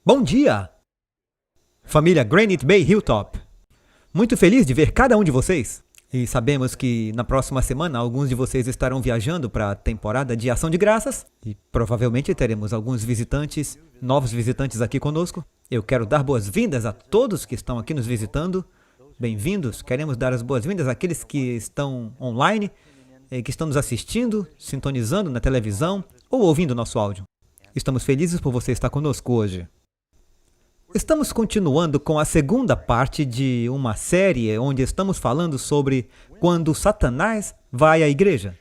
Bom dia, família Granite Bay Hilltop. Muito feliz de ver cada um de vocês. E sabemos que na próxima semana alguns de vocês estarão viajando para a temporada de Ação de Graças e provavelmente teremos alguns visitantes, novos visitantes aqui conosco. Eu quero dar boas-vindas a todos que estão aqui nos visitando. Bem-vindos. Queremos dar as boas-vindas àqueles que estão online, que estão nos assistindo, sintonizando na televisão ou ouvindo nosso áudio. Estamos felizes por você estar conosco hoje. Estamos continuando com a segunda parte de uma série onde estamos falando sobre quando Satanás vai à igreja.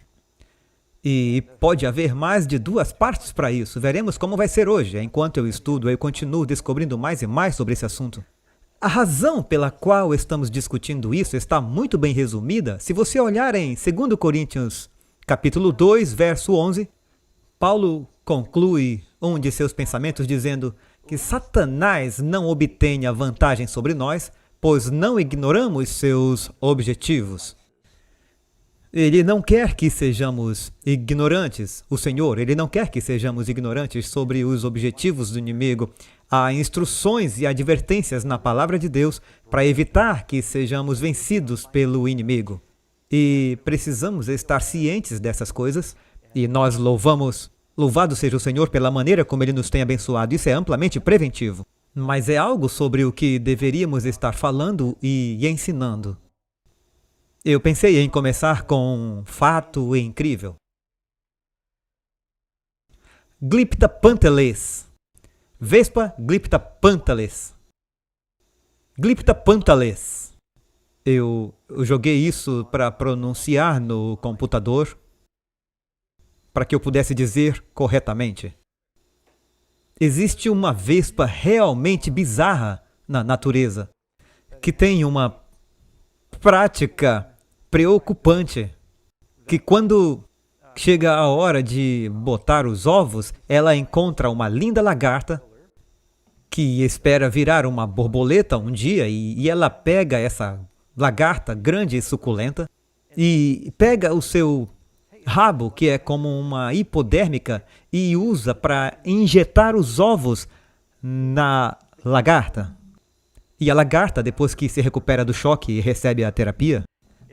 E pode haver mais de 2 partes para isso. Veremos como vai ser hoje. Enquanto eu estudo, eu continuo descobrindo mais e mais sobre esse assunto. A razão pela qual estamos discutindo isso está muito bem resumida. Se você olhar em 2 Coríntios, capítulo 2, verso 11, Paulo conclui um de seus pensamentos dizendo que Satanás não obtenha vantagem sobre nós, pois não ignoramos seus objetivos. Ele não quer que sejamos ignorantes, o Senhor, Ele não quer que sejamos ignorantes sobre os objetivos do inimigo. Há instruções e advertências na palavra de Deus para evitar que sejamos vencidos pelo inimigo. E precisamos estar cientes dessas coisas, e nós Louvado seja o Senhor pela maneira como Ele nos tem abençoado. Isso é amplamente preventivo. Mas é algo sobre o que deveríamos estar falando e ensinando. Eu pensei em começar com um fato incrível. Glypta pantales. Vespa Glypta pantales. Glypta pantales. Eu joguei isso para pronunciar no computador, para que eu pudesse dizer corretamente. Existe uma vespa realmente bizarra na natureza, que tem uma prática preocupante, que quando chega a hora de botar os ovos, ela encontra uma linda lagarta, que espera virar uma borboleta um dia, e ela pega essa lagarta grande e suculenta, e pega o seu rabo, que é como uma hipodérmica, e usa para injetar os ovos na lagarta. E a lagarta, depois que se recupera do choque e recebe a terapia,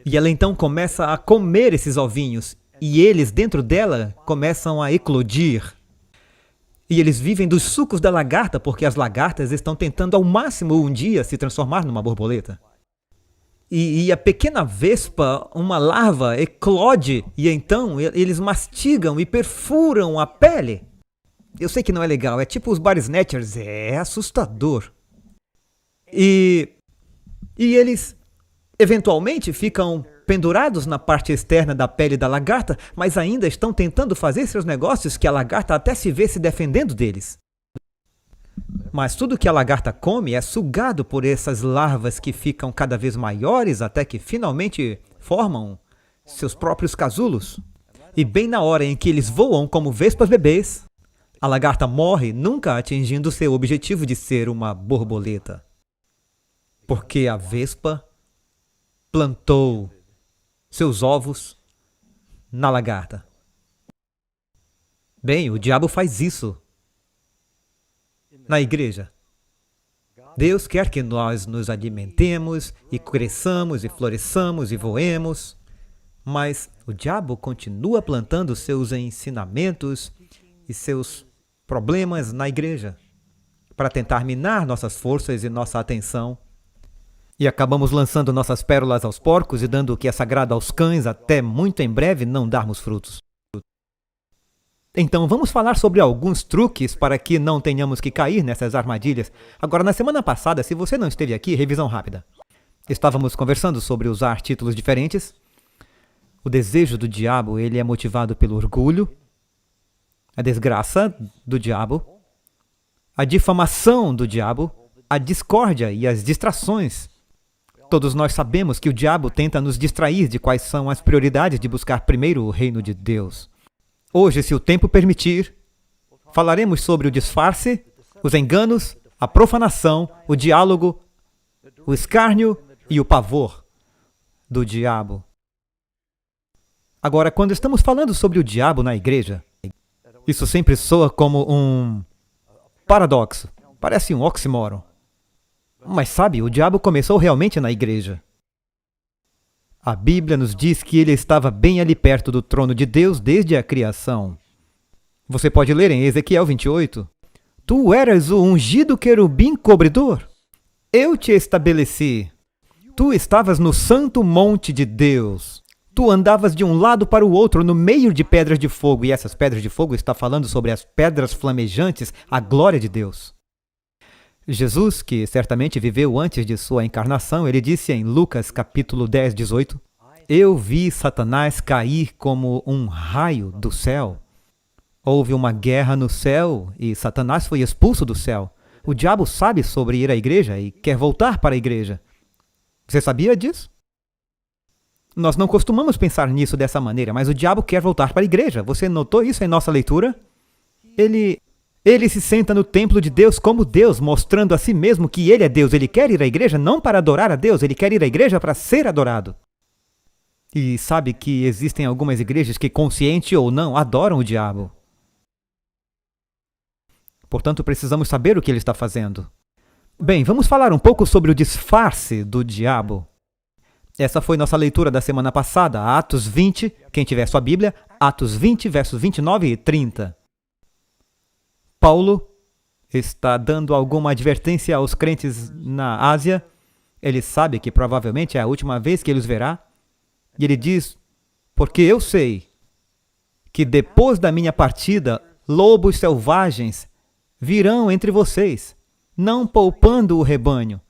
e ela então começa a comer esses ovinhos, e eles dentro dela começam a eclodir. E eles vivem dos sucos da lagarta, porque as lagartas estão tentando ao máximo um dia se transformar numa borboleta. E a pequena vespa, uma larva, eclode, e então eles mastigam e perfuram a pele. Eu sei que não é legal, é tipo os body snatchers, é assustador. E eles eventualmente ficam pendurados na parte externa da pele da lagarta, mas ainda estão tentando fazer seus negócios que a lagarta até se vê se defendendo deles. Mas tudo que a lagarta come é sugado por essas larvas que ficam cada vez maiores até que finalmente formam seus próprios casulos. E bem na hora em que eles voam como vespas bebês, a lagarta morre, nunca atingindo seu objetivo de ser uma borboleta. Porque a vespa plantou seus ovos na lagarta. Bem, o diabo faz isso na igreja. Deus quer que nós nos alimentemos e cresçamos e floresçamos e voemos, mas o diabo continua plantando seus ensinamentos e seus problemas na igreja para tentar minar nossas forças e nossa atenção. E acabamos lançando nossas pérolas aos porcos e dando o que é sagrado aos cães até muito em breve não darmos frutos. Então, vamos falar sobre alguns truques para que não tenhamos que cair nessas armadilhas. Agora, na semana passada, se você não esteve aqui, revisão rápida. Estávamos conversando sobre usar títulos diferentes. O desejo do diabo, ele é motivado pelo orgulho, a desgraça do diabo, a difamação do diabo, a discórdia e as distrações. Todos nós sabemos que o diabo tenta nos distrair de quais são as prioridades de buscar primeiro o reino de Deus. Hoje, se o tempo permitir, falaremos sobre o disfarce, os enganos, a profanação, o diálogo, o escárnio e o pavor do diabo. Agora, quando estamos falando sobre o diabo na igreja, isso sempre soa como um paradoxo. Parece um oxímoron. Mas sabe, o diabo começou realmente na igreja. A Bíblia nos diz que ele estava bem ali perto do trono de Deus desde a criação. Você pode ler em Ezequiel 28. Tu eras o ungido querubim cobridor. Eu te estabeleci. Tu estavas no santo monte de Deus. Tu andavas de um lado para o outro no meio de pedras de fogo. E essas pedras de fogo está falando sobre as pedras flamejantes, a glória de Deus. Jesus, que certamente viveu antes de sua encarnação, ele disse em Lucas capítulo 10, 18, eu vi Satanás cair como um raio do céu. Houve uma guerra no céu e Satanás foi expulso do céu. O diabo sabe sobre ir à igreja e quer voltar para a igreja. Você sabia disso? Nós não costumamos pensar nisso dessa maneira, mas o diabo quer voltar para a igreja. Você notou isso em nossa leitura? Ele se senta no templo de Deus como Deus, mostrando a si mesmo que ele é Deus. Ele quer ir à igreja não para adorar a Deus, ele quer ir à igreja para ser adorado. E sabe que existem algumas igrejas que, consciente ou não, adoram o diabo. Portanto, precisamos saber o que ele está fazendo. Bem, vamos falar um pouco sobre o disfarce do diabo. Essa foi nossa leitura da semana passada, Atos 20, quem tiver sua Bíblia, Atos 20, versos 29 e 30. Paulo está dando alguma advertência aos crentes na Ásia. Ele sabe que provavelmente é a última vez que ele os verá. E ele diz, porque eu sei que depois da minha partida, lobos selvagens virão entre vocês, não poupando o rebanho.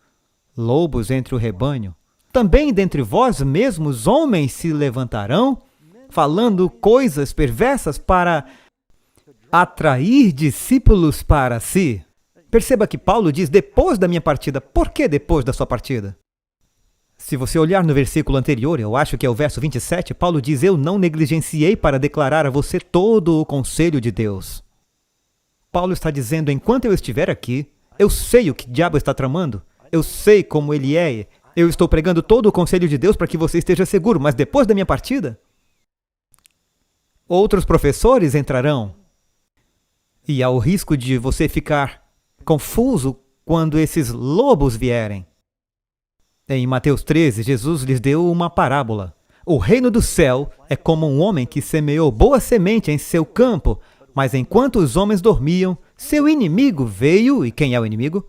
Lobos entre o rebanho. Também dentre vós mesmos homens se levantarão, falando coisas perversas para atrair discípulos para si. Perceba que Paulo diz depois da minha partida. Por que depois da sua partida? Se você olhar no versículo anterior, eu acho que é o verso 27, Paulo diz, eu não negligenciei para declarar a você todo o conselho de Deus. Paulo está dizendo, enquanto eu estiver aqui, eu sei o que o diabo está tramando, eu sei como ele é, eu estou pregando todo o conselho de Deus para que você esteja seguro, mas depois da minha partida, outros professores entrarão. E há o risco de você ficar confuso quando esses lobos vierem. Em Mateus 13, Jesus lhes deu uma parábola. O reino do céu é como um homem que semeou boa semente em seu campo, mas enquanto os homens dormiam, seu inimigo veio, e quem é o inimigo?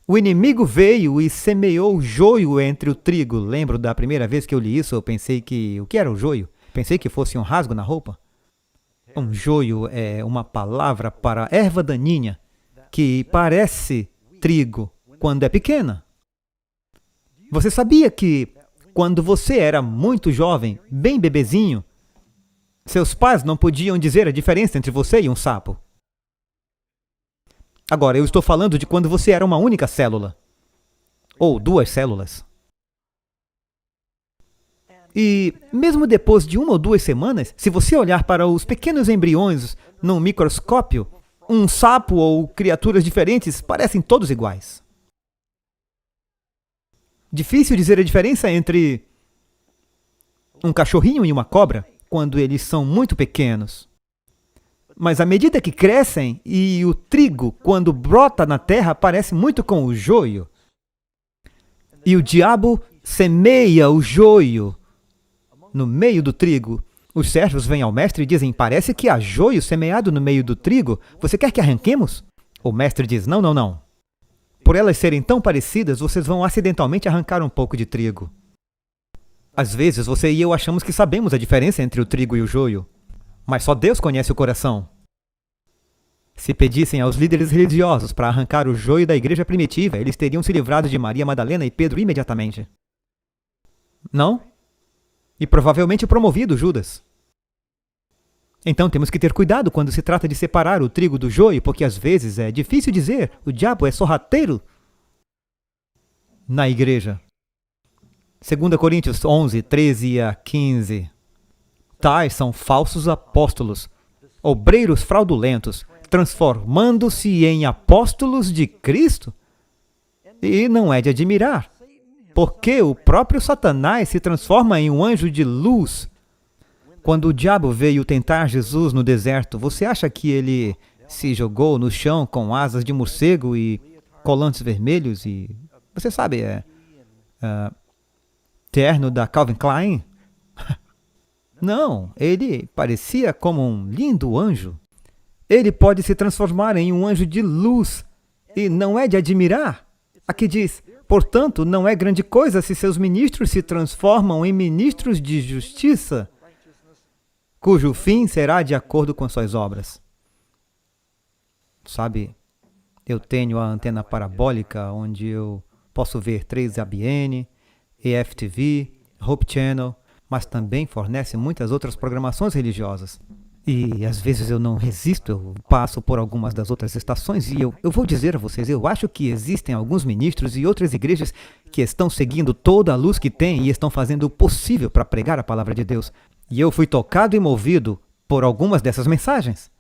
O inimigo veio e semeou joio entre o trigo. Lembro da primeira vez que eu li isso, eu pensei que... O que era o joio? Pensei que fosse um rasgo na roupa. Um joio é uma palavra para erva daninha, que parece trigo quando é pequena. Você sabia que, quando você era muito jovem, bem bebezinho, seus pais não podiam dizer a diferença entre você e um sapo? Agora, eu estou falando de quando você era uma única célula, ou duas células. E, mesmo depois de 1 ou 2 semanas, se você olhar para os pequenos embriões num microscópio, um sapo ou criaturas diferentes parecem todos iguais. Difícil dizer a diferença entre um cachorrinho e uma cobra, quando eles são muito pequenos. Mas à medida que crescem, e o trigo, quando brota na terra, parece muito com o joio. E o diabo semeia o joio no meio do trigo. Os servos vêm ao mestre e dizem, parece que há joio semeado no meio do trigo. Você quer que arranquemos? O mestre diz, não, não, não. Por elas serem tão parecidas, vocês vão acidentalmente arrancar um pouco de trigo. Às vezes, você e eu achamos que sabemos a diferença entre o trigo e o joio. Mas só Deus conhece o coração. Se pedissem aos líderes religiosos para arrancar o joio da igreja primitiva, eles teriam se livrado de Maria Madalena e Pedro imediatamente. Não? E provavelmente promovido Judas. Então temos que ter cuidado quando se trata de separar o trigo do joio, porque às vezes é difícil dizer, o diabo é sorrateiro na igreja. 2 Coríntios 11, 13 a 15. Tais são falsos apóstolos, obreiros fraudulentos, transformando-se em apóstolos de Cristo. E não é de admirar, porque o próprio Satanás se transforma em um anjo de luz. Quando o diabo veio tentar Jesus no deserto, você acha que ele se jogou no chão com asas de morcego e colantes vermelhos e, você sabe, terno da Calvin Klein. Não, ele parecia como um lindo anjo. Ele pode se transformar em um anjo de luz e não é de admirar. Aqui diz, portanto, não é grande coisa se seus ministros se transformam em ministros de justiça, cujo fim será de acordo com suas obras. Sabe, eu tenho a antena parabólica onde eu posso ver 3ABN, EFTV, Hope Channel, mas também fornece muitas outras programações religiosas. E às vezes eu não resisto, eu passo por algumas das outras estações e eu vou dizer a vocês, eu acho que existem alguns ministros e outras igrejas que estão seguindo toda a luz que tem e estão fazendo o possível para pregar a palavra de Deus. E eu fui tocado e movido por algumas dessas mensagens.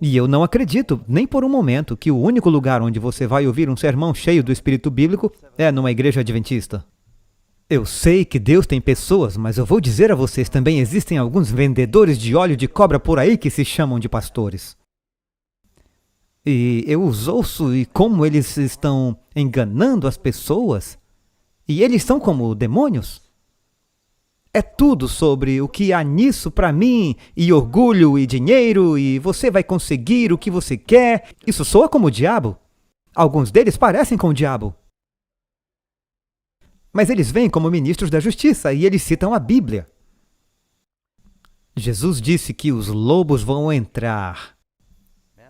E eu não acredito, nem por um momento, que o único lugar onde você vai ouvir um sermão cheio do Espírito Bíblico é numa igreja adventista. Eu sei que Deus tem pessoas, mas eu vou dizer a vocês, também existem alguns vendedores de óleo de cobra por aí que se chamam de pastores. E eu os ouço e como eles estão enganando as pessoas. E eles são como demônios. É tudo sobre o que há nisso para mim, e orgulho e dinheiro, e você vai conseguir o que você quer. Isso soa como o diabo. Alguns deles parecem com o diabo. Mas eles vêm como ministros da justiça e eles citam a Bíblia. Jesus disse que os lobos vão entrar.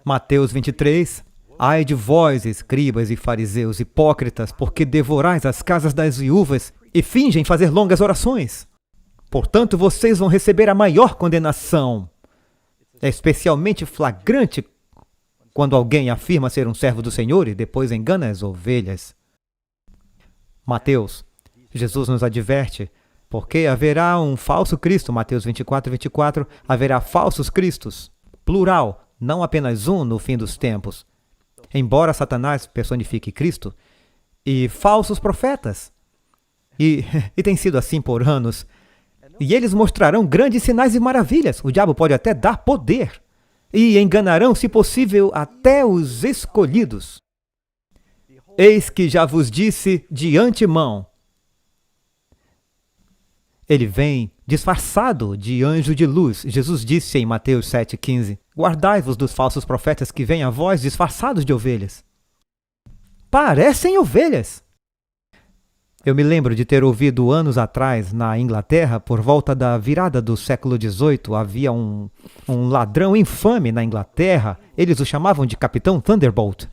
Mateus 23. Ai de vós, escribas e fariseus hipócritas, porque devorais as casas das viúvas e fingem fazer longas orações. Portanto, vocês vão receber a maior condenação. É especialmente flagrante quando alguém afirma ser um servo do Senhor e depois engana as ovelhas. Mateus. Jesus nos adverte, porque haverá um falso Cristo, Mateus 24, haverá falsos cristos, plural, não apenas um no fim dos tempos, embora Satanás personifique Cristo, e falsos profetas. E tem sido assim por anos. E eles mostrarão grandes sinais e maravilhas, o diabo pode até dar poder, e enganarão, se possível, até os escolhidos. Eis que já vos disse de antemão. Ele vem disfarçado de anjo de luz. Jesus disse em Mateus 7,15, guardai-vos dos falsos profetas que vêm a vós disfarçados de ovelhas. Parecem ovelhas! Eu me lembro de ter ouvido anos atrás, na Inglaterra, por volta da virada do século XVIII, havia um ladrão infame na Inglaterra, eles o chamavam de Capitão Thunderbolt.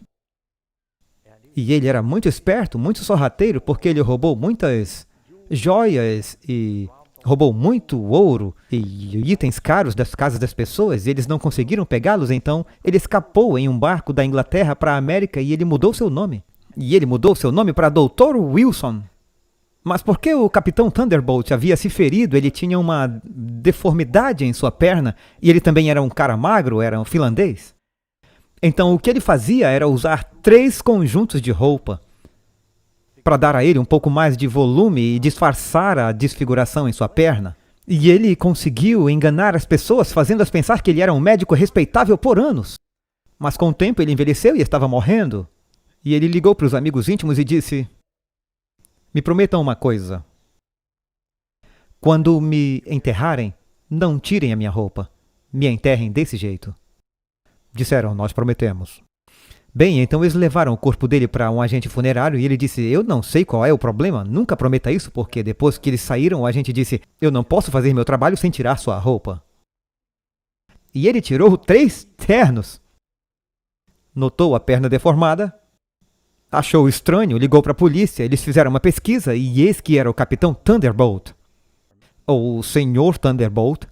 E ele era muito esperto, muito sorrateiro, porque ele roubou muitas joias e roubou muito ouro e itens caros das casas das pessoas, e eles não conseguiram pegá-los, então ele escapou em um barco da Inglaterra para a América e ele mudou seu nome. E ele mudou seu nome para Dr. Wilson. Mas porque o Capitão Thunderbolt havia se ferido, ele tinha uma deformidade em sua perna e ele também era um cara magro, era um finlandês. Então o que ele fazia era usar 3 conjuntos de roupa para dar a ele um pouco mais de volume e disfarçar a desfiguração em sua perna. E ele conseguiu enganar as pessoas, fazendo-as pensar que ele era um médico respeitável por anos. Mas com o tempo ele envelheceu e estava morrendo. E ele ligou para os amigos íntimos e disse, me prometam uma coisa. Quando me enterrarem, não tirem a minha roupa. Me enterrem desse jeito. Disseram, nós prometemos. Bem, então eles levaram o corpo dele para um agente funerário e ele disse, eu não sei qual é o problema, nunca prometa isso, porque depois que eles saíram, o agente disse, eu não posso fazer meu trabalho sem tirar sua roupa. E ele tirou 3 ternos. Notou a perna deformada, achou estranho, ligou para a polícia, eles fizeram uma pesquisa e eis que era o Capitão Thunderbolt. Ou o Senhor Thunderbolt.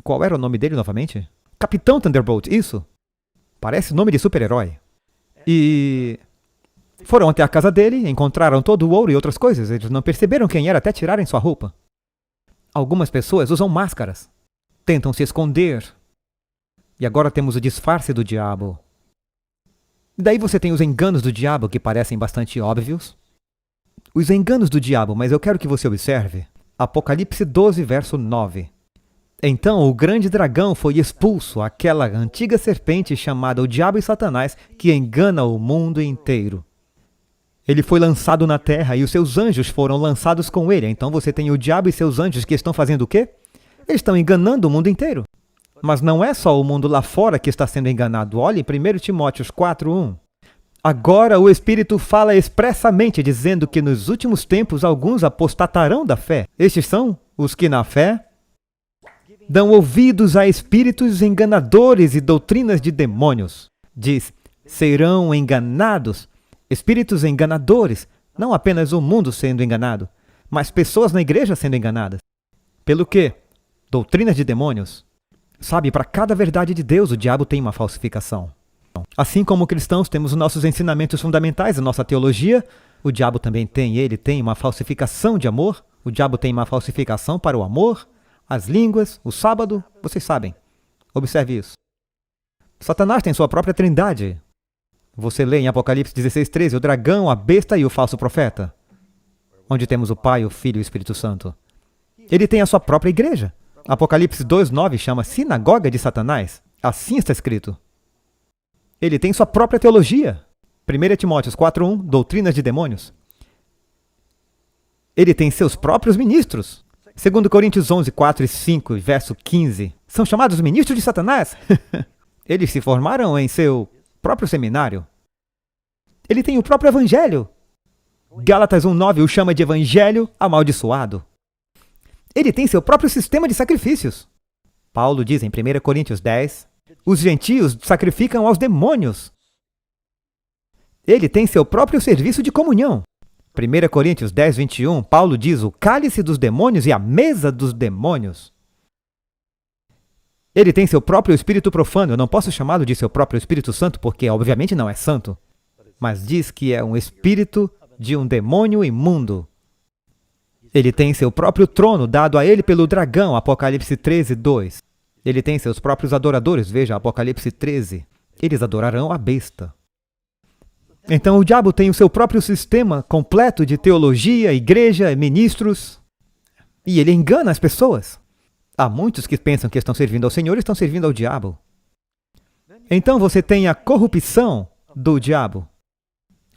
Qual era o nome dele novamente? Capitão Thunderbolt, isso. Parece nome de super-herói. E foram até a casa dele, encontraram todo o ouro e outras coisas. Eles não perceberam quem era até tirarem sua roupa. Algumas pessoas usam máscaras. Tentam se esconder. E agora temos o disfarce do diabo. Daí você tem os enganos do diabo que parecem bastante óbvios. Os enganos do diabo, mas eu quero que você observe. Apocalipse 12, verso 9. Então o grande dragão foi expulso, aquela antiga serpente chamada o diabo e Satanás, que engana o mundo inteiro. Ele foi lançado na terra e os seus anjos foram lançados com ele. Então você tem o diabo e seus anjos que estão fazendo o quê? Eles estão enganando o mundo inteiro. Mas não é só o mundo lá fora que está sendo enganado. Olhe 1 Timóteo 4:1. Agora o Espírito fala expressamente dizendo que nos últimos tempos alguns apostatarão da fé. Estes são os que na fé dão ouvidos a espíritos enganadores e doutrinas de demônios. Diz, serão enganados. Espíritos enganadores. Não apenas o mundo sendo enganado, mas pessoas na igreja sendo enganadas. Pelo quê? Doutrinas de demônios. Sabe, para cada verdade de Deus, o diabo tem uma falsificação. Assim como cristãos temos os nossos ensinamentos fundamentais, a nossa teologia, o diabo também tem. Ele tem uma falsificação de amor. O diabo tem uma falsificação para o amor, as línguas, o sábado, vocês sabem. Observe isso. Satanás tem sua própria trindade. Você lê em Apocalipse 16:13, o dragão, a besta e o falso profeta. Onde temos o Pai, o Filho e o Espírito Santo. Ele tem a sua própria igreja. Apocalipse 2:9 chama sinagoga de Satanás. Assim está escrito. Ele tem sua própria teologia. 1 Timóteo 4:1, doutrinas de demônios. Ele tem seus próprios ministros. 2 Coríntios 11:4 e 5, verso 15. São chamados ministros de Satanás. Eles se formaram em seu próprio seminário. Ele tem o próprio evangelho. Gálatas 1:9 o chama de evangelho amaldiçoado. Ele tem seu próprio sistema de sacrifícios. Paulo diz em 1 Coríntios 10, os gentios sacrificam aos demônios. Ele tem seu próprio serviço de comunhão. 1 Coríntios 10:21, Paulo diz o cálice dos demônios e a mesa dos demônios. Ele tem seu próprio espírito profano. Eu não posso chamá-lo de seu próprio Espírito Santo, porque obviamente não é santo. Mas diz que é um espírito de um demônio imundo. Ele tem seu próprio trono dado a ele pelo dragão, Apocalipse 13:2. Ele tem seus próprios adoradores, veja Apocalipse 13. Eles adorarão a besta. Então o diabo tem o seu próprio sistema completo de teologia, igreja, ministros. E ele engana as pessoas. Há muitos que pensam que estão servindo ao Senhor e estão servindo ao diabo. Então você tem a corrupção do diabo.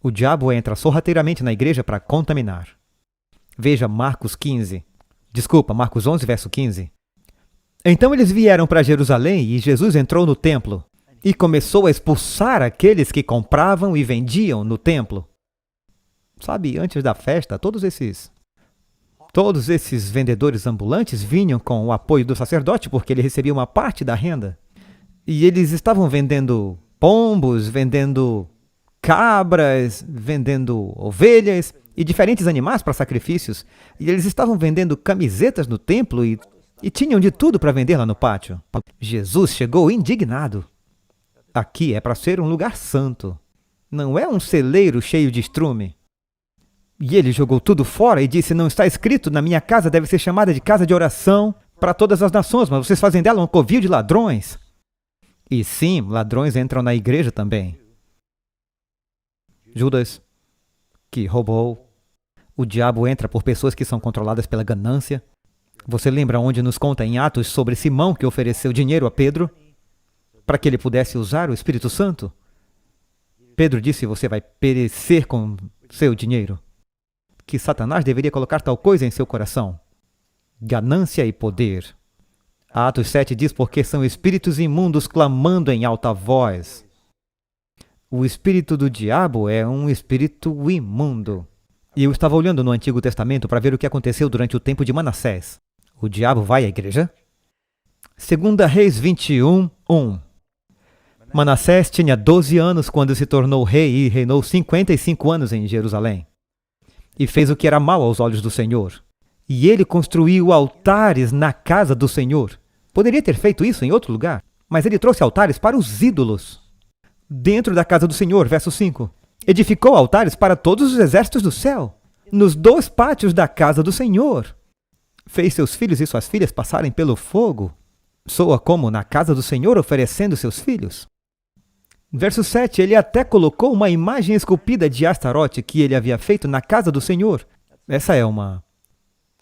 O diabo entra sorrateiramente na igreja para contaminar. Veja Marcos 11, verso 15. Então eles vieram para Jerusalém e Jesus entrou no templo e começou a expulsar aqueles que compravam e vendiam no templo. Sabe, antes da festa, todos esses vendedores ambulantes vinham com o apoio do sacerdote, porque ele recebia uma parte da renda. E eles estavam vendendo pombos, vendendo cabras, vendendo ovelhas e diferentes animais para sacrifícios. E eles estavam vendendo camisetas no templo e tinham de tudo para vender lá no pátio. Jesus chegou indignado. Aqui é para ser um lugar santo. Não é um celeiro cheio de estrume. E ele jogou tudo fora e disse, não está escrito, na minha casa deve ser chamada de casa de oração para todas as nações, mas vocês fazem dela um covil de ladrões. E sim, ladrões entram na igreja também. Judas, que roubou. O diabo entra por pessoas que são controladas pela ganância. Você lembra onde nos conta em Atos sobre Simão que ofereceu dinheiro a Pedro para que ele pudesse usar o Espírito Santo? Pedro disse, você vai perecer com seu dinheiro. Que Satanás deveria colocar tal coisa em seu coração. Ganância e poder. Atos 7 diz, porque são espíritos imundos clamando em alta voz. O espírito do diabo é um espírito imundo. E eu estava olhando no Antigo Testamento para ver o que aconteceu durante o tempo de Manassés. O diabo vai à igreja? 2 Reis 21:1. Manassés tinha 12 anos quando se tornou rei e reinou 55 anos em Jerusalém. E fez o que era mal aos olhos do Senhor. E ele construiu altares na casa do Senhor. Poderia ter feito isso em outro lugar, mas ele trouxe altares para os ídolos. Dentro da casa do Senhor, verso 5. Edificou altares para todos os exércitos do céu, nos 2 pátios da casa do Senhor. Fez seus filhos e suas filhas passarem pelo fogo. Soa como na casa do Senhor oferecendo seus filhos. Verso 7, ele até colocou uma imagem esculpida de Astarote que ele havia feito na casa do Senhor. Essa é uma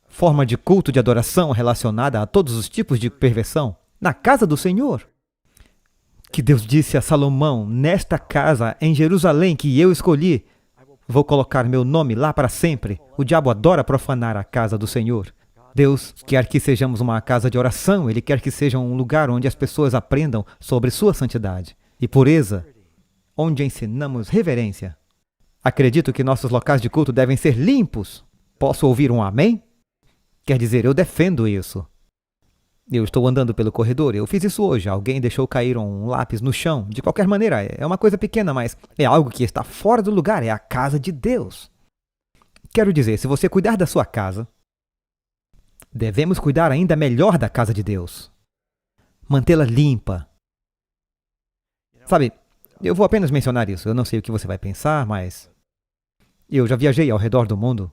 forma de culto de adoração relacionada a todos os tipos de perversão. Na casa do Senhor. Que Deus disse a Salomão, nesta casa em Jerusalém que eu escolhi, Vou colocar meu nome lá para sempre. O diabo adora profanar a casa do Senhor. Deus quer que sejamos uma casa de oração. Ele quer que seja um lugar onde as pessoas aprendam sobre sua santidade e pureza, onde ensinamos reverência. Acredito que nossos locais de culto devem ser limpos. Posso ouvir um amém? Quer dizer, eu defendo isso. Eu estou andando pelo corredor, eu fiz isso hoje. Alguém deixou cair um lápis no chão. De qualquer maneira, é uma coisa pequena, mas é algo que está fora do lugar. É a casa de Deus. Quero dizer, se você cuidar da sua casa, devemos cuidar ainda melhor da casa de Deus. Mantê-la limpa. Sabe, eu vou apenas mencionar isso. Eu não sei o que você vai pensar, mas eu já viajei ao redor do mundo.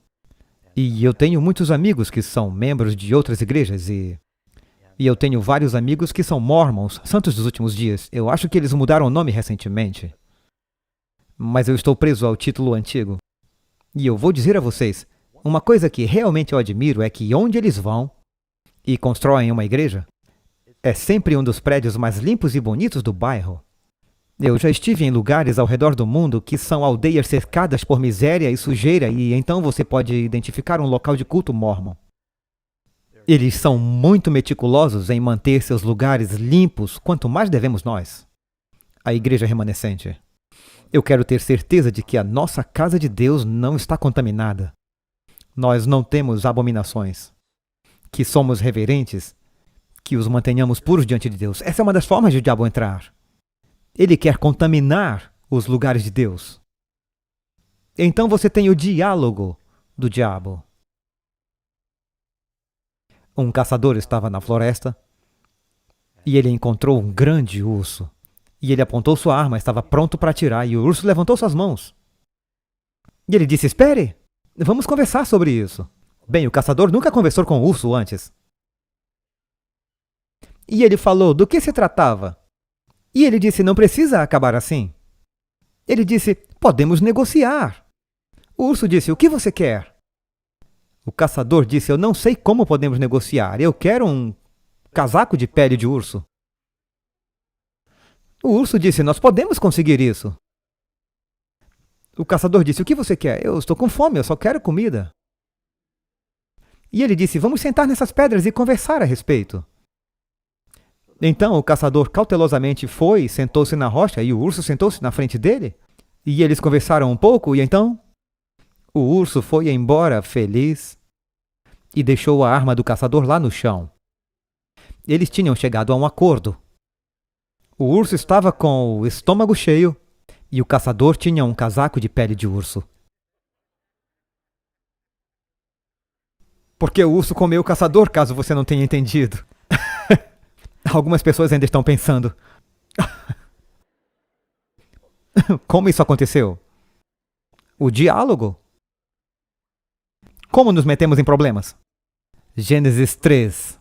E eu tenho muitos amigos que são membros de outras igrejas e eu tenho vários amigos que são mormons, santos dos últimos dias. Eu acho que eles mudaram o nome recentemente. Mas eu estou preso ao título antigo. E eu vou dizer a vocês, uma coisa que realmente eu admiro é que onde eles vão e constroem uma igreja, é sempre um dos prédios mais limpos e bonitos do bairro. Eu já estive em lugares ao redor do mundo que são aldeias cercadas por miséria e sujeira, e então você pode identificar um local de culto mórmon. Eles são muito meticulosos em manter seus lugares limpos, quanto mais devemos nós, a igreja remanescente. Eu quero ter certeza de que a nossa casa de Deus não está contaminada. Nós não temos abominações. Que somos reverentes, que os mantenhamos puros diante de Deus. Essa é uma das formas de o diabo entrar. Ele quer contaminar os lugares de Deus. Então você tem o diálogo do diabo. Um caçador estava na floresta e ele encontrou um grande urso. E ele apontou sua arma, estava pronto para atirar, e o urso levantou suas mãos. E ele disse, espere, vamos conversar sobre isso. Bem, o caçador nunca conversou com o urso antes. E ele falou, do que se tratava? E ele disse, não precisa acabar assim. Ele disse, podemos negociar. O urso disse, o que você quer? O caçador disse, eu não sei como podemos negociar, eu quero um casaco de pele de urso. O urso disse, nós podemos conseguir isso. O caçador disse, o que você quer? Eu estou com fome, eu só quero comida. E ele disse, vamos sentar nessas pedras e conversar a respeito. Então o caçador cautelosamente foi, sentou-se na rocha e o urso sentou-se na frente dele. E eles conversaram um pouco e então o urso foi embora feliz e deixou a arma do caçador lá no chão. Eles tinham chegado a um acordo. O urso estava com o estômago cheio e o caçador tinha um casaco de pele de urso. Porque o urso comeu o caçador, caso você não tenha entendido. Algumas pessoas ainda estão pensando. Como isso aconteceu? O diálogo. Como nos metemos em problemas? Gênesis 3.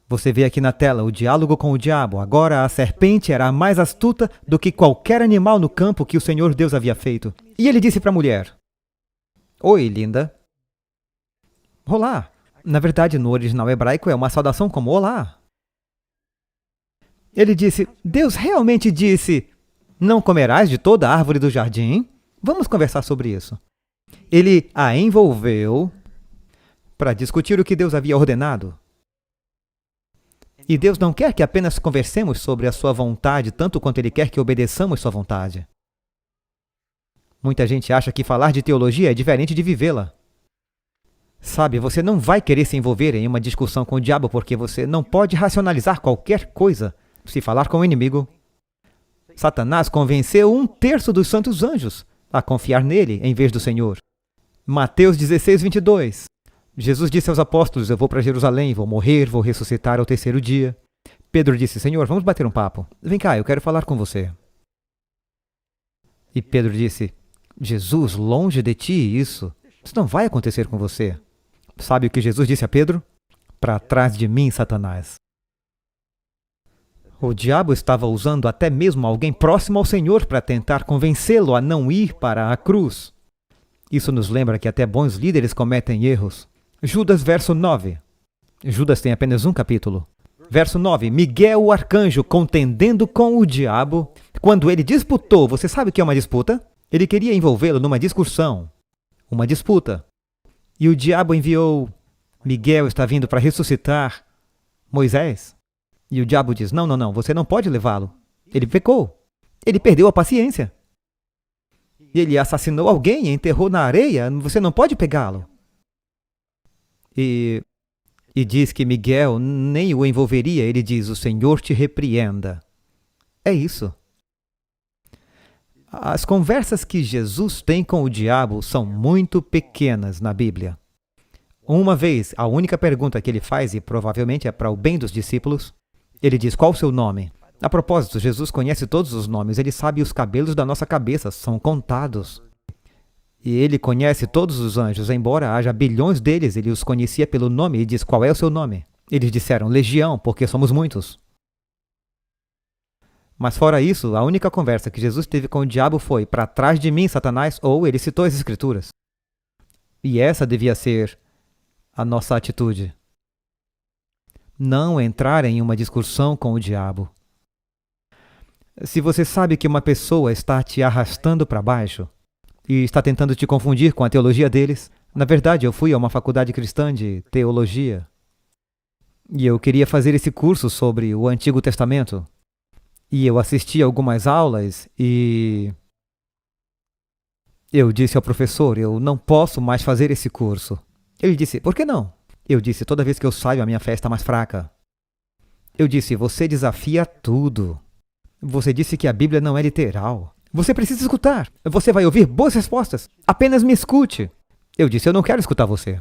Você vê aqui na tela o diálogo com o diabo. Agora a serpente era mais astuta do que qualquer animal no campo que o Senhor Deus havia feito. E ele disse para a mulher, oi, linda. Olá. Na verdade, no original hebraico é uma saudação como olá. Ele disse, Deus realmente disse, não comerás de toda a árvore do jardim? Vamos conversar sobre isso. Ele a envolveu para discutir o que Deus havia ordenado. E Deus não quer que apenas conversemos sobre a sua vontade, tanto quanto Ele quer que obedeçamos sua vontade. Muita gente acha que falar de teologia é diferente de vivê-la. Sabe, você não vai querer se envolver em uma discussão com o diabo porque você não pode racionalizar qualquer coisa. Se falar com o inimigo, Satanás convenceu 1/3 dos santos anjos a confiar nele em vez do Senhor. Mateus 16, 22. Jesus disse aos apóstolos, eu vou para Jerusalém, vou morrer, vou ressuscitar ao 3º dia. Pedro disse, Senhor, vamos bater um papo. Vem cá, eu quero falar com você. E Pedro disse, Jesus, longe de ti isso não vai acontecer com você. Sabe o que Jesus disse a Pedro? Para trás de mim, Satanás. O diabo estava usando até mesmo alguém próximo ao Senhor para tentar convencê-lo a não ir para a cruz. Isso nos lembra que até bons líderes cometem erros. Judas, verso 9. Judas tem apenas um capítulo. Verso 9. Miguel, o arcanjo, contendendo com o diabo. Quando ele disputou, você sabe o que é uma disputa? Ele queria envolvê-lo numa discussão, uma disputa. E o diabo enviou: Miguel está vindo para ressuscitar Moisés. E o diabo diz: não, não, não, você não pode levá-lo. Ele pecou. Ele perdeu a paciência. Ele assassinou alguém e enterrou na areia. Você não pode pegá-lo. E diz que Miguel nem o envolveria. Ele diz: o Senhor te repreenda. É isso. As conversas que Jesus tem com o diabo são muito pequenas na Bíblia. Uma vez, a única pergunta que ele faz, e provavelmente é para o bem dos discípulos, ele diz: qual o seu nome? A propósito, Jesus conhece todos os nomes, ele sabe os cabelos da nossa cabeça, são contados. E ele conhece todos os anjos, embora haja bilhões deles, ele os conhecia pelo nome e diz: qual é o seu nome? Eles disseram: Legião, porque somos muitos. Mas fora isso, a única conversa que Jesus teve com o diabo foi: para trás de mim, Satanás, ou ele citou as Escrituras. E essa devia ser a nossa atitude. Não entrar em uma discussão com o diabo. Se você sabe que uma pessoa está te arrastando para baixo e está tentando te confundir com a teologia deles, na verdade eu fui a uma faculdade cristã de teologia e eu queria fazer esse curso sobre o Antigo Testamento. E eu assisti algumas aulas e eu disse ao professor: eu não posso mais fazer esse curso. Ele disse: por que não? Eu disse: toda vez que eu saio, a minha fé está mais fraca. Eu disse: você desafia tudo. Você disse que a Bíblia não é literal. Você precisa escutar. Você vai ouvir boas respostas. Apenas me escute. Eu disse: eu não quero escutar você.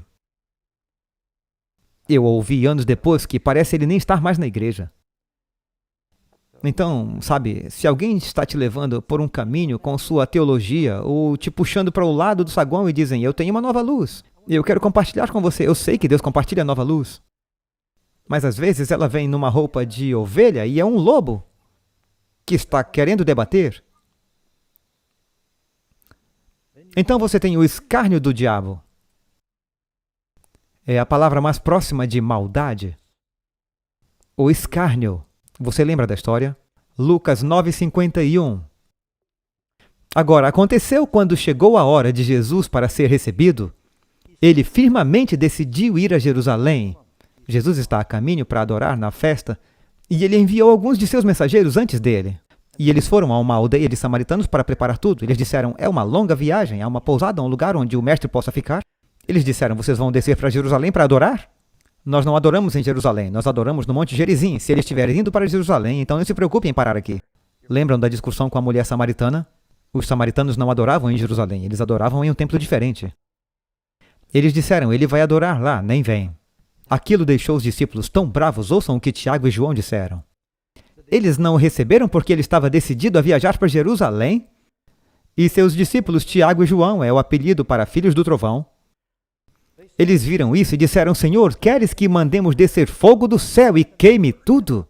Eu ouvi anos depois que parece ele nem estar mais na igreja. Então, sabe, se alguém está te levando por um caminho com sua teologia ou te puxando para o lado do saguão e dizem: eu tenho uma nova luz, eu quero compartilhar com você, eu sei que Deus compartilha a nova luz. Mas às vezes ela vem numa roupa de ovelha e é um lobo que está querendo debater. Então você tem o escárnio do diabo. É a palavra mais próxima de maldade. O escárnio. Você lembra da história? Lucas 9:51. Agora, aconteceu quando chegou a hora de Jesus para ser recebido, ele firmemente decidiu ir a Jerusalém. Jesus está a caminho para adorar na festa, e ele enviou alguns de seus mensageiros antes dele. E eles foram a uma aldeia de samaritanos para preparar tudo. Eles disseram: é uma longa viagem, há uma pousada, um lugar onde o mestre possa ficar. Eles disseram: vocês vão descer para Jerusalém para adorar? Nós não adoramos em Jerusalém, nós adoramos no Monte Gerizim. Se eles estiverem indo para Jerusalém, então não se preocupem em parar aqui. Lembram da discussão com a mulher samaritana? Os samaritanos não adoravam em Jerusalém, eles adoravam em um templo diferente. Eles disseram: ele vai adorar lá, nem vem. Aquilo deixou os discípulos tão bravos. Ouçam o que Tiago e João disseram. Eles não o receberam porque ele estava decidido a viajar para Jerusalém? E seus discípulos, Tiago e João, é o apelido para filhos do trovão. Eles viram isso e disseram: Senhor, queres que mandemos descer fogo do céu e queime tudo?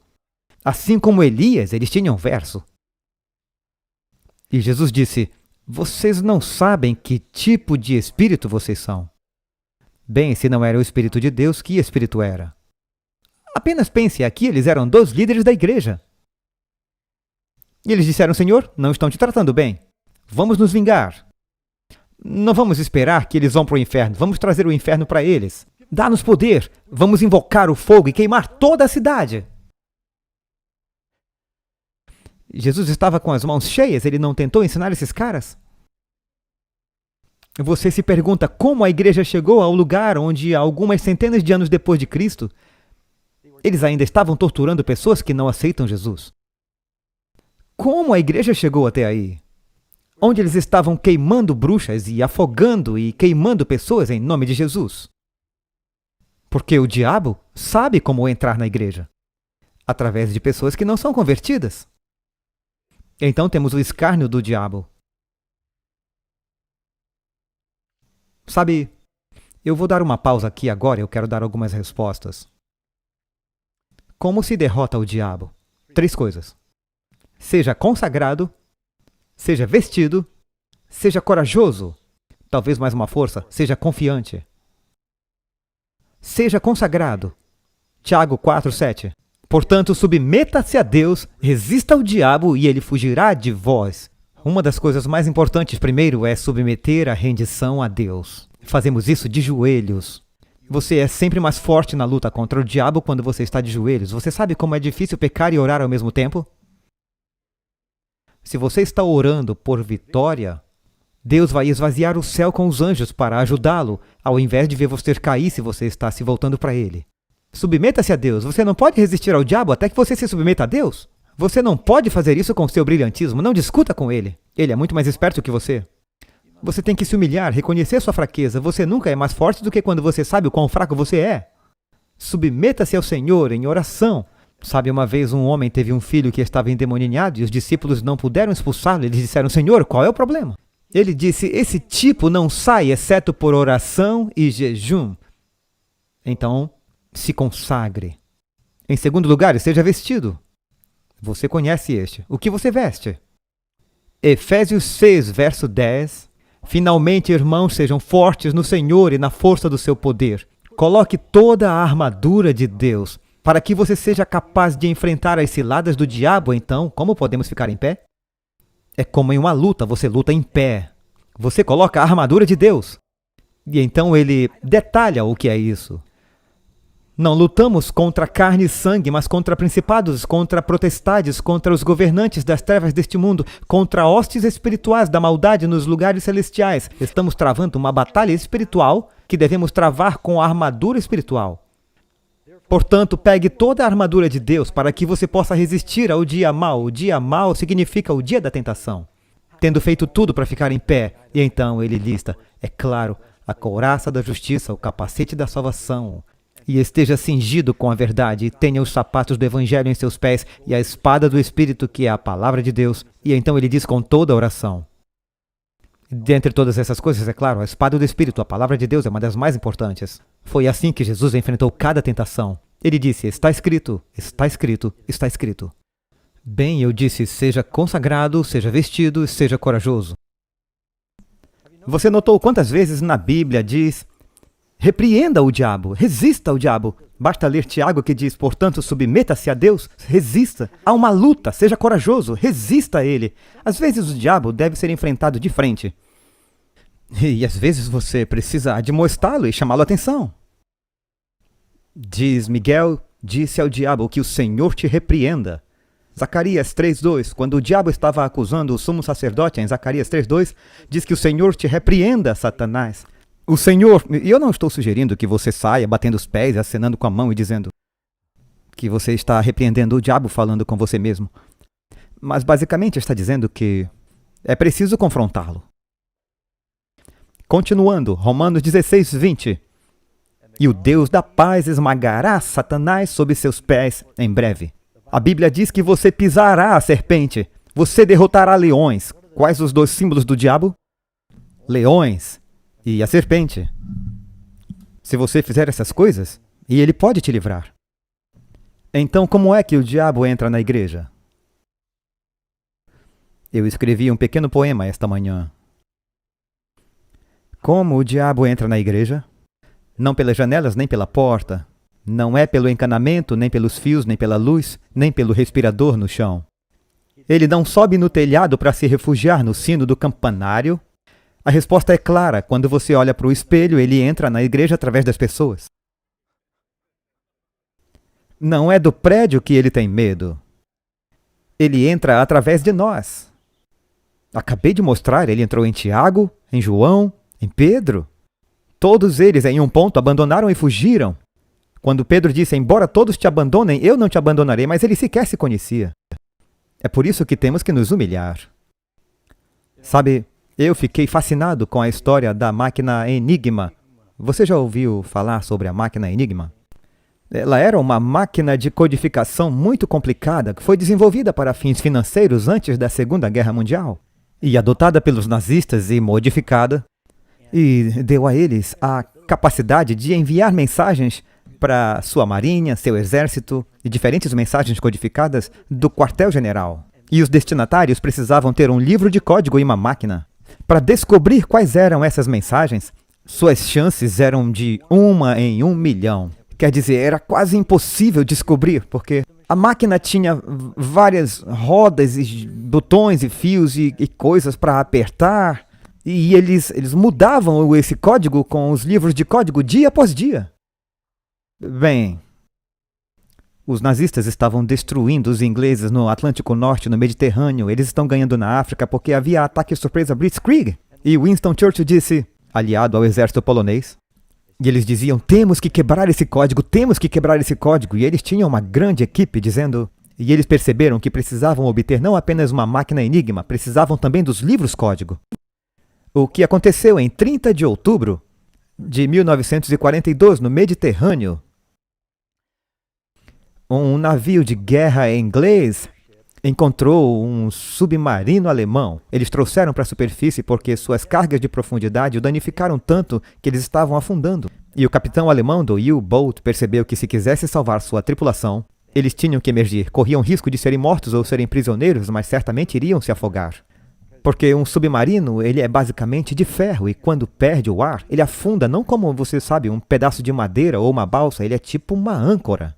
Assim como Elias, eles tinham verso. E Jesus disse: vocês não sabem que tipo de espírito vocês são. Bem, se não era o Espírito de Deus, que espírito era? Apenas pense, aqui eles eram 2 líderes da igreja. E eles disseram: Senhor, não estão te tratando bem. Vamos nos vingar. Não vamos esperar que eles vão para o inferno. Vamos trazer o inferno para eles. Dá-nos poder. Vamos invocar o fogo e queimar toda a cidade. Jesus estava com as mãos cheias. Ele não tentou ensinar esses caras? Você se pergunta como a igreja chegou ao lugar onde, algumas centenas de anos depois de Cristo, eles ainda estavam torturando pessoas que não aceitam Jesus. Como a igreja chegou até aí? Onde eles estavam queimando bruxas e afogando e queimando pessoas em nome de Jesus. Porque o diabo sabe como entrar na igreja. Através de pessoas que não são convertidas. Então temos o escárnio do diabo. Sabe, eu vou dar uma pausa aqui agora, eu quero dar algumas respostas. Como se derrota o diabo? 3 coisas. Seja consagrado, seja vestido, seja corajoso. Talvez mais uma força, seja confiante. Seja consagrado. Tiago 4:7. Portanto, submeta-se a Deus, resista ao diabo e ele fugirá de vós. Uma das coisas mais importantes primeiro é submeter a rendição a Deus. Fazemos isso de joelhos. Você é sempre mais forte na luta contra o diabo quando você está de joelhos. Você sabe como é difícil pecar e orar ao mesmo tempo? Se você está orando por vitória, Deus vai esvaziar o céu com os anjos para ajudá-lo, ao invés de ver você cair se você está se voltando para ele. Submeta-se a Deus. Você não pode resistir ao diabo até que você se submeta a Deus. Você não pode fazer isso com seu brilhantismo. Não discuta com ele. Ele é muito mais esperto que você. Você tem que se humilhar, reconhecer sua fraqueza. Você nunca é mais forte do que quando você sabe o quão fraco você é. Submeta-se ao Senhor em oração. Sabe, uma vez um homem teve um filho que estava endemoninhado e os discípulos não puderam expulsá-lo. Eles disseram: Senhor, qual é o problema? Ele disse: esse tipo não sai exceto por oração e jejum. Então, se consagre. Em segundo lugar, esteja vestido. Você conhece este. O que você veste? Efésios 6, verso 10. Finalmente, irmãos, sejam fortes no Senhor e na força do seu poder. Coloque toda a armadura de Deus, para que você seja capaz de enfrentar as ciladas do diabo. Então, como podemos ficar em pé? É como em uma luta, você luta em pé. Você coloca a armadura de Deus. E então ele detalha o que é isso. Não lutamos contra carne e sangue, mas contra principados, contra potestades, contra os governantes das trevas deste mundo, contra hostes espirituais da maldade nos lugares celestiais. Estamos travando uma batalha espiritual que devemos travar com a armadura espiritual. Portanto, pegue toda a armadura de Deus para que você possa resistir ao dia mau. O dia mau significa o dia da tentação. Tendo feito tudo para ficar em pé, e então ele lista, é claro, a couraça da justiça, o capacete da salvação, e esteja cingido com a verdade, e tenha os sapatos do Evangelho em seus pés, e a espada do Espírito, que é a palavra de Deus. E então ele diz com toda a oração. Dentre todas essas coisas, é claro, a espada do Espírito, a palavra de Deus, é uma das mais importantes. Foi assim que Jesus enfrentou cada tentação. Ele disse: está escrito, está escrito, está escrito. Bem, eu disse, seja consagrado, seja vestido, seja corajoso. Você notou quantas vezes na Bíblia diz: repreenda o diabo, resista ao diabo. Basta ler Tiago que diz: portanto, submeta-se a Deus, resista. Há uma luta, seja corajoso, resista a ele. Às vezes o diabo deve ser enfrentado de frente. E às vezes você precisa admoestá-lo e chamá-lo a atenção. Diz Miguel, disse ao diabo que o Senhor te repreenda. Zacarias 3:2, quando o diabo estava acusando o sumo sacerdote, em Zacarias 3:2, diz que o Senhor te repreenda, Satanás. O Senhor, e eu não estou sugerindo que você saia batendo os pés, acenando com a mão e dizendo que você está repreendendo o diabo falando com você mesmo. Mas basicamente está dizendo que é preciso confrontá-lo. Continuando, Romanos 16:20. E o Deus da paz esmagará Satanás sob seus pés em breve. A Bíblia diz que você pisará a serpente, você derrotará leões. Quais os dois símbolos do diabo? Leões e a serpente. Se você fizer essas coisas, e ele pode te livrar. Então, como é que o diabo entra na igreja? Eu escrevi um pequeno poema esta manhã. Como o diabo entra na igreja? Não pelas janelas nem pela porta. Não é pelo encanamento, nem pelos fios, nem pela luz, nem pelo respirador no chão. Ele não sobe no telhado para se refugiar no sino do campanário. A resposta é clara. Quando você olha para o espelho, ele entra na igreja através das pessoas. Não é do prédio que ele tem medo. Ele entra através de nós. Acabei de mostrar, ele entrou em Tiago, em João, em Pedro. Todos eles, em um ponto, abandonaram e fugiram. Quando Pedro disse: embora todos te abandonem, eu não te abandonarei, mas ele sequer se conhecia. É por isso que temos que nos humilhar. Sabe, eu fiquei fascinado com a história da máquina Enigma. Você já ouviu falar sobre a máquina Enigma? Ela era uma máquina de codificação muito complicada que foi desenvolvida para fins financeiros antes da Segunda Guerra Mundial e adotada pelos nazistas e modificada, e deu a eles a capacidade de enviar mensagens para sua marinha, seu exército e diferentes mensagens codificadas do quartel-general. E os destinatários precisavam ter um livro de código e uma máquina. Para descobrir quais eram essas mensagens, suas chances eram de 1 em 1 milhão. Quer dizer, era quase impossível descobrir, porque A máquina tinha várias rodas e botões e fios e coisas para apertar. E eles mudavam esse código com os livros de código dia após dia. Bem, os nazistas estavam destruindo os ingleses no Atlântico Norte, no Mediterrâneo. Eles estão ganhando na África porque havia ataque surpresa Blitzkrieg. E Winston Churchill disse, aliado ao exército polonês, e eles diziam, temos que quebrar esse código, temos que quebrar esse código. E eles tinham uma grande equipe dizendo, e eles perceberam que precisavam obter não apenas uma máquina Enigma, precisavam também dos livros código. O que aconteceu em 30 de outubro de 1942, no Mediterrâneo, um navio de guerra inglês encontrou um submarino alemão. Eles trouxeram para a superfície porque suas cargas de profundidade o danificaram tanto que eles estavam afundando. E o capitão alemão do U-Boat percebeu que se quisesse salvar sua tripulação, eles tinham que emergir. Corriam risco de serem mortos ou serem prisioneiros, mas certamente iriam se afogar. Porque um submarino, ele é basicamente de ferro e quando perde o ar, ele afunda, não como, você sabe, um pedaço de madeira ou uma balsa, ele é tipo uma âncora.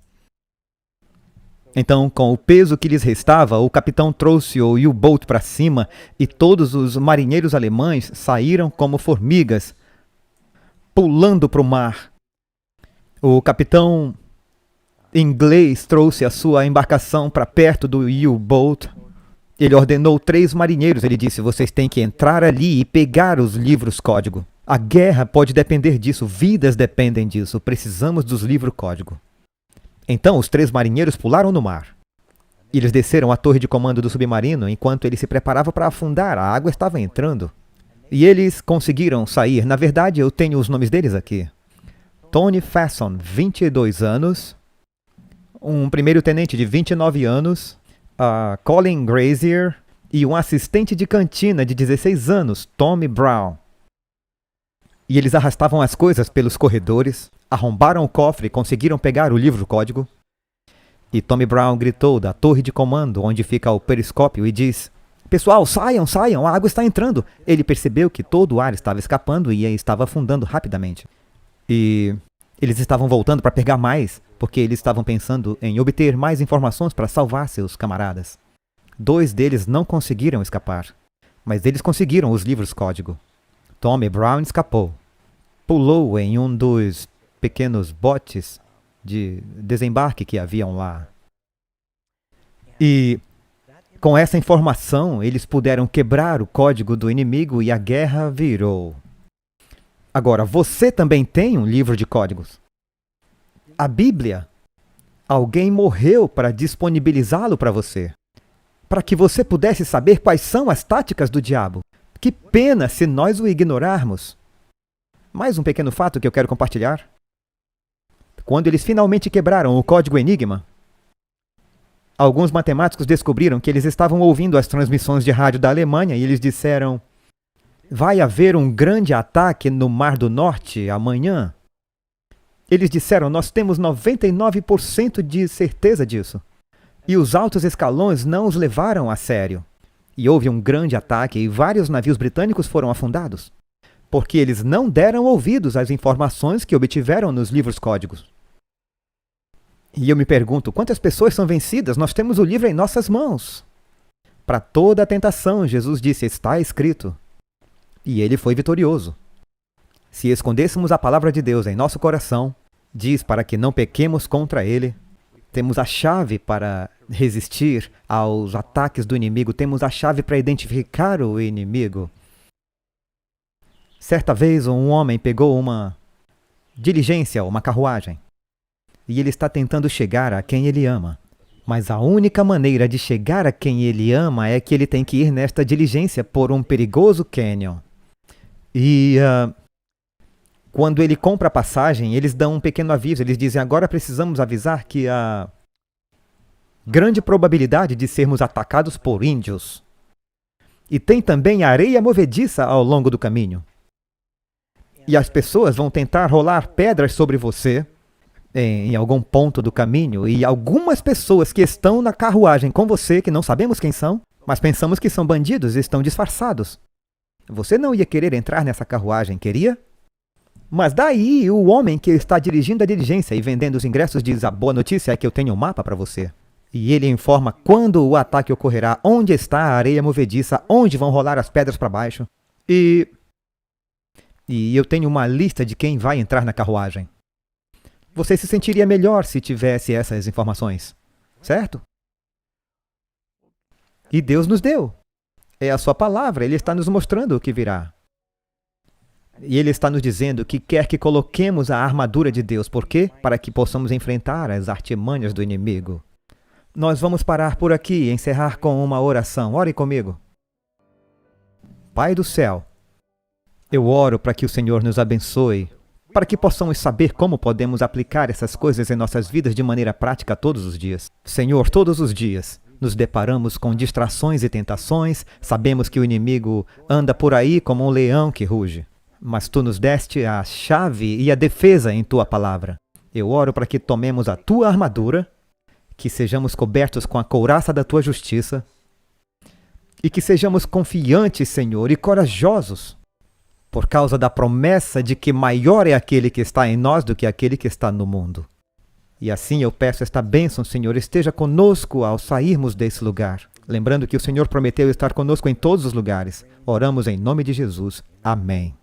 Então, com o peso que lhes restava, o capitão trouxe o U-Boat para cima e todos os marinheiros alemães saíram como formigas, pulando para o mar. O capitão inglês trouxe a sua embarcação para perto do U-Boat. Ele ordenou 3 marinheiros. Ele disse, vocês têm que entrar ali e pegar os livros código. A guerra pode depender disso, vidas dependem disso. Precisamos dos livros código. Então, os 3 marinheiros pularam no mar. Eles desceram a torre de comando do submarino enquanto ele se preparava para afundar. A água estava entrando. E eles conseguiram sair. Na verdade, eu tenho os nomes deles aqui. Tony Fasson, 22 anos. Um primeiro-tenente de 29 anos. Colin Grazier. E um assistente de cantina de 16 anos, Tommy Brown. E eles arrastavam as coisas pelos corredores, arrombaram o cofre e conseguiram pegar o livro código. E Tommy Brown gritou da torre de comando, onde fica o periscópio, e diz, pessoal, saiam, saiam, a água está entrando. Ele percebeu que todo o ar estava escapando e estava afundando rapidamente. E eles estavam voltando para pegar mais, porque eles estavam pensando em obter mais informações para salvar seus camaradas. 2 deles não conseguiram escapar, mas eles conseguiram os livros código. Tommy Brown escapou. Pulou em um dos pequenos botes de desembarque que haviam lá. E com essa informação, eles puderam quebrar o código do inimigo e a guerra virou. Agora, você também tem um livro de códigos. A Bíblia, alguém morreu para disponibilizá-lo para você, para que você pudesse saber quais são as táticas do diabo. Que pena se nós o ignorarmos. Mais um pequeno fato que eu quero compartilhar. Quando eles finalmente quebraram o código Enigma, alguns matemáticos descobriram que eles estavam ouvindo as transmissões de rádio da Alemanha e eles disseram, vai haver um grande ataque no Mar do Norte amanhã. Eles disseram, nós temos 99% de certeza disso. E os altos escalões não os levaram a sério. E houve um grande ataque e vários navios britânicos foram afundados, porque eles não deram ouvidos às informações que obtiveram nos livros códigos. E eu me pergunto, quantas pessoas são vencidas? Nós temos o livro em nossas mãos. Para toda a tentação, Jesus disse, está escrito. E ele foi vitorioso. Se escondêssemos a palavra de Deus em nosso coração, diz para que não pequemos contra ele, temos a chave para resistir aos ataques do inimigo, temos a chave para identificar o inimigo. Certa vez um homem pegou uma diligência, uma carruagem, e ele está tentando chegar a quem ele ama. Mas a única maneira de chegar a quem ele ama é que ele tem que ir nesta diligência por um perigoso cânion. E quando ele compra a passagem, eles dão um pequeno aviso. Eles dizem, agora precisamos avisar que há grande probabilidade de sermos atacados por índios. E tem também areia movediça ao longo do caminho. E as pessoas vão tentar rolar pedras sobre você em algum ponto do caminho. E algumas pessoas que estão na carruagem com você, que não sabemos quem são, mas pensamos que são bandidos e estão disfarçados. Você não ia querer entrar nessa carruagem, queria? Mas daí o homem que está dirigindo a diligência e vendendo os ingressos diz, a boa notícia é que eu tenho um mapa para você. E ele informa quando o ataque ocorrerá, onde está a areia movediça, onde vão rolar as pedras para baixo. E eu tenho uma lista de quem vai entrar na carruagem. Você se sentiria melhor se tivesse essas informações, certo? E Deus nos deu. É a sua palavra, Ele está nos mostrando o que virá. E Ele está nos dizendo que quer que coloquemos a armadura de Deus. Por quê? Para que possamos enfrentar as artimanhas do inimigo. Nós vamos parar por aqui e encerrar com uma oração. Ore comigo. Pai do céu, eu oro para que o Senhor nos abençoe, para que possamos saber como podemos aplicar essas coisas em nossas vidas de maneira prática todos os dias. Senhor, todos os dias nos deparamos com distrações e tentações, sabemos que o inimigo anda por aí como um leão que ruge. Mas Tu nos deste a chave e a defesa em Tua palavra. Eu oro para que tomemos a Tua armadura, que sejamos cobertos com a couraça da Tua justiça e que sejamos confiantes, Senhor, e corajosos, por causa da promessa de que maior é aquele que está em nós do que aquele que está no mundo. E assim eu peço esta bênção, Senhor, esteja conosco ao sairmos desse lugar. Lembrando que o Senhor prometeu estar conosco em todos os lugares. Oramos em nome de Jesus. Amém.